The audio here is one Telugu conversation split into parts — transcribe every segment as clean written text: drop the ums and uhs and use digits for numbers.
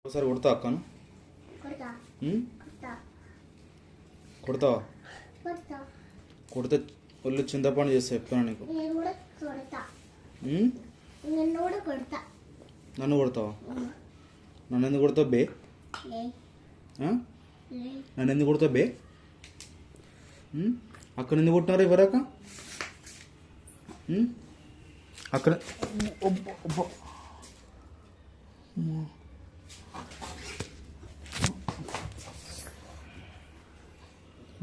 ఒకసారి కొడతా అక్కను కొడతావా? కొడితే ఒళ్ళు చింతపండు చేస్తా చెప్తున్నా నీకు. నన్ను కొడతావా? నన్ను ఎందుకు కొడతావు బే? నన్ను ఎందుకు కొడతావు బే? అక్కడ ఎందుకు కొట్టినారు ఎవరాక? అక్కడ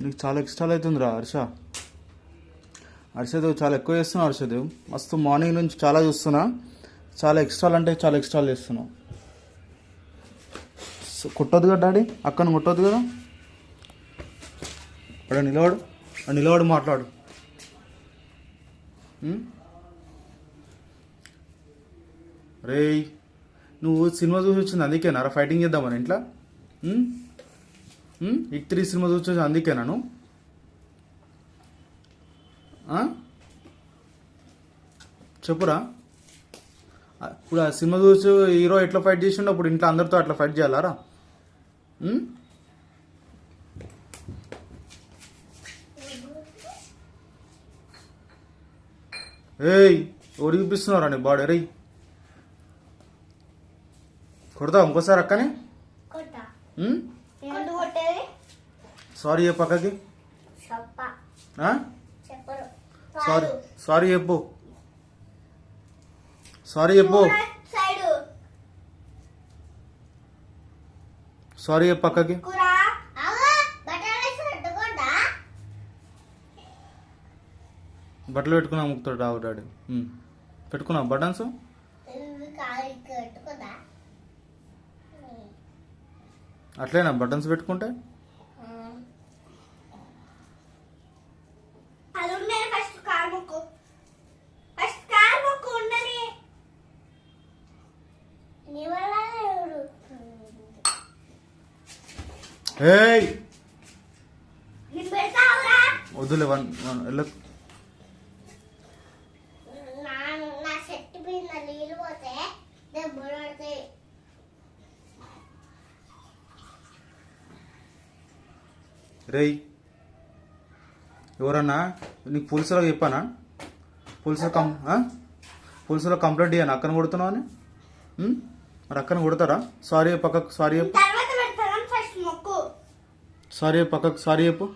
నీకు చాలా ఎక్స్ట్రాలు అవుతుందిరా హర్షదేవ్ చాలా ఎక్కువ చేస్తున్నావు. హర్షదేవ్ మస్తు మార్నింగ్ నుంచి చాలా చూస్తున్నా, చాలా ఎక్స్ట్రాలు అంటే చాలా ఎక్స్ట్రాలు చేస్తున్నావు. కొట్టొద్దు కదా డాడీ, అక్కను కొట్టొద్దు కదా. అక్కడ నిలబడు మాట్లాడు. రేయ్ నువ్వు సినిమా చూసి వచ్చింది అందుకేనా ఫైటింగ్ చేద్దామని ఇంట్లో? ఇక్ 3 సినిమా చూసి వచ్చి అందుకేనా నువ్వు? చెప్పురా. ఇప్పుడు ఆ సినిమా చూసి హీరో ఎట్లా ఫైట్ చేసిండో అప్పుడు ఇంట్లో అందరితో అట్లా ఫైట్ చేయాలారా? ఏయ్ ఎవరికి ఇప్పిస్తున్నారా నీ బాడీ? రేయ్ కొడతా ఇంకోసారి అక్కనే. సారీ చెప్పు అక్కకి. సారీ చెప్పు. సారీ చెప్పు అక్కకి. బట్టలు పెట్టుకున్నా ముక్తాడు రావు డాడీ. పెట్టుకున్నా బటన్స్. అట్లేనా బటన్స్ పెట్టుకుంటే? వద్దులే వెళ్ళకు. రేయ్ ఎవరన్నా నీకు పోలీసులో చెప్పానా? పోలీసులో కంప్లైంట్ ఇయ్యాను అక్కను కొడుతున్నావు అని. మరి అక్కను కొడతారా? సారీ పక్కకు. సారీ చెప్పు. సారీ పక్కకు. సారీ చెప్పు.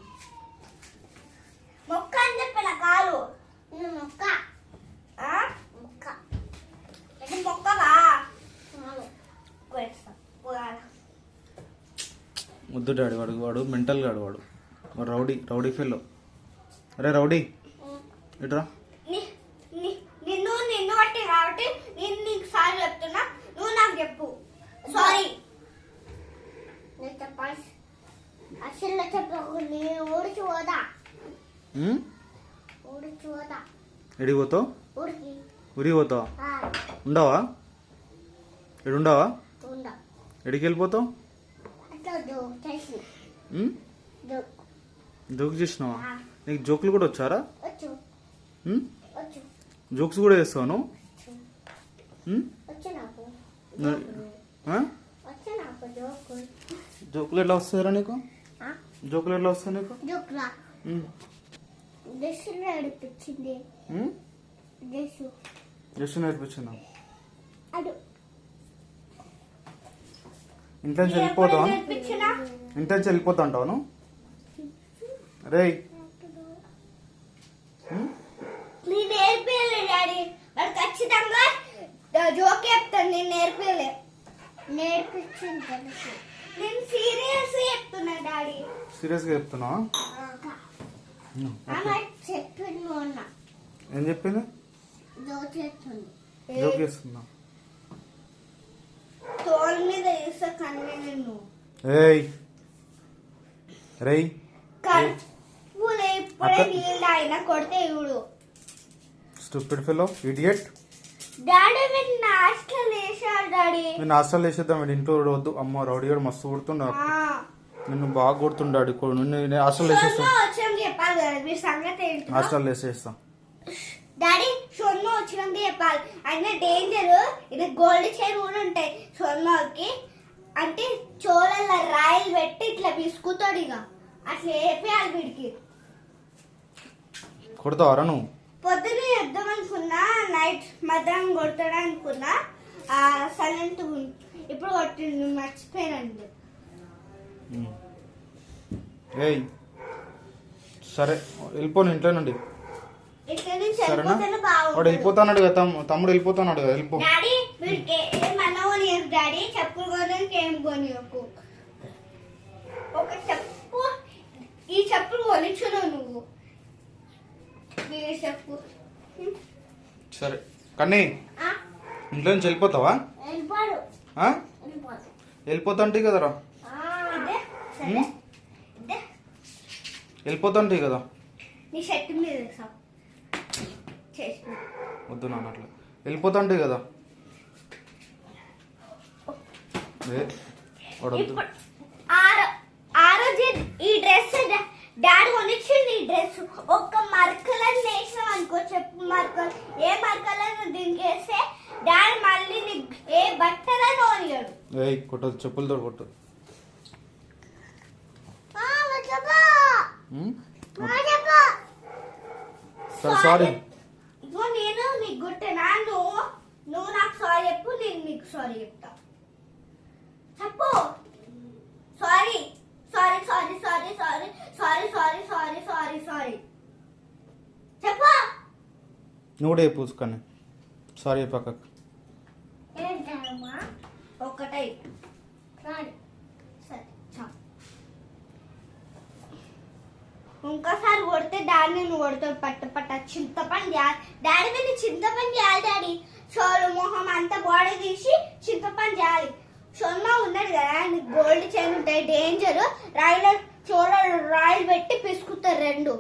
ముద్దు డాడీ వాడు మెంటల్ గాడు వాడు రౌడీ ఫెల్లో. అరే రౌడీ ఇట్రా. నిన్ను బట్టి కాబట్టి నేను నీకు సారీ చెప్తున్నా, నువ్వు నాకు చెప్పు. సారీ అసలు చెప్పకు. నేను ఊరికి పోదా. ఎడికి పోతావు? ఊరికి పోతావా? ఉండవా? ఎడు ఉండవా? ఎడికి వెళ్ళిపోతావు? జోక్ చేసినావా? నీకు జోకులు కూడా వచ్చారా? జోక్స్ కూడా వేస్తావు నువ్వు? జోకులు ఎట్లా వస్తాయరా నీకు? జోకులు ఎట్లా వస్తాయి నీకు? జస్ట్ నేర్పించిందా? ఇంట్లో వెళ్ళిపోతావా? ఇంట్లో వెళ్ళిపోతా అంటావు నువ్వు? రే ఖచ్చితంగా జోక్ చెప్తాను. నేను నేర్పించలే. నేను సీరియస్ చెప్తున్నా డాడీ. సీరియస్ గా చెప్తున్నావా? ఏం చెప్పింది? జోక్ చేస్తున్నా. తోలు మీద వేస్తా కన్నే నిన్ను. ఏయ్ రేయ్ ఇప్పుడే నీళ్ళు ఆయన కొడితే ఇవుడు. Stupid fellow idiot. డాడీ మీరు హాస్టల్ వేసారు డాడీ. నేను హాస్టల్ వేసేద్దాం. ఇంట్లో వద్దు. అమ్మ రౌడీ గారు మస్తు కొడుతుండ. నిన్ను బాగా కొడుతుండాడు. నేను హాస్టల్ వేసేస్తా. హాస్టల్ వేసేస్తా డాడీ. సొన్ను వచ్చినందుకు చెప్పాలి. ఆయన డేంజర్. ఇది గోల్డ్ చైన్ కూడా ఉంటాయి సొన్నకి. అంటే చోళల రాయలు పెట్టి ఇట్లా పిసుకుతాడు ఇక అట్లా వేపేయాలి వీడికి. కొడతావరా నువ్వు? పొద్దున వేద్దాం అనుకున్నా, నైట్ మధ్యాహ్నం కొడతాడు అనుకున్నా, సైలెంట్ ఇప్పుడు కొట్టిండు, మర్చిపోయానండి. ఏయ్ సరే వెళ్ళిపోను ఇంట్లో నుండి, ఇట్లా నుంచి సరేనా? వెళ్ళిపోతేనే వాడు బాగుంటుంది. వెళ్ళిపోతాడు కదా, తమ్ముడు వెళ్ళిపోతాడు కదా, వెళ్ళిపో. డాడీ వీడికి ఏమన్నా కొనియకు డాడీ, చెప్పులు కొనడానికి ఏం కొనియకు. ఒక చెప్పు, ఈ చెప్పులు కొనిచ్చును నువ్వు, వీడి చెప్పు. సరే కన్నీ ఆ? ఇంట్లో నుంచి వెళ్ళిపోతావా? వెళ్ళిపోడు, ఆ? వెళ్ళిపోడు. వెళ్ళిపోతాంటే కదరా, ఇదే సరే, ఉమ్? ఇదే వెళ్ళిపోతాంటే కదా. నీ షర్ట్ మీద వేసావు చేసి. వద్దు నాన్న అట్లా, వెళ్ళిపోతాంటే కదా. ఏ వాడు వద్దు. ఇప్పుడు ఆ రోజు ఈ డ్రెస్ డాడీ కొనిచ్చింది. ఈ డ్రెస్ ఒక్క మరకలని వేసినాం అనుకో, చెప్పు మరకలు, ఏ మరకలను దీనికి వేస్తే డాడీ మళ్ళీ నీకు ఏ బట్టలను కొనియాడు. ఏయ్ కొట్టదు, చెప్పులతో కొట్టు. ఉమ్? సరే సారీ. ఇగో నేను నీకు గుట్టనా, నువ్వు నాకు సారీ చెప్పు, నేను నీకు సారీ చెప్తా. చెప్పు sorry sorry sorry sorry sorry sorry sorry sorry sorry sorry చెప్పు. నువ్వు కూడా పూసుకొని సారీ పక్కకు. ఏంటమ్మా ఒక్కటే సారీ సరే చాలు. ఇంకోసారి కొడితే డాడీ నువ్వు కొడతాడు పట్ట పట్ట. చింతపండు చేయాలి డాడీ, మీద చింతపండు చేయాలి డాడీ. చోలు మొహం అంతా బాడీ తీసి చింతపండు చేయాలి. సొన్న ఉన్నాడు కదా, నీకు గోల్డ్ చైన్ ఉంటాయి, డేంజర్. రాయిలో చోళ రాయిలు పెట్టి పిసుకుతారు రెండు.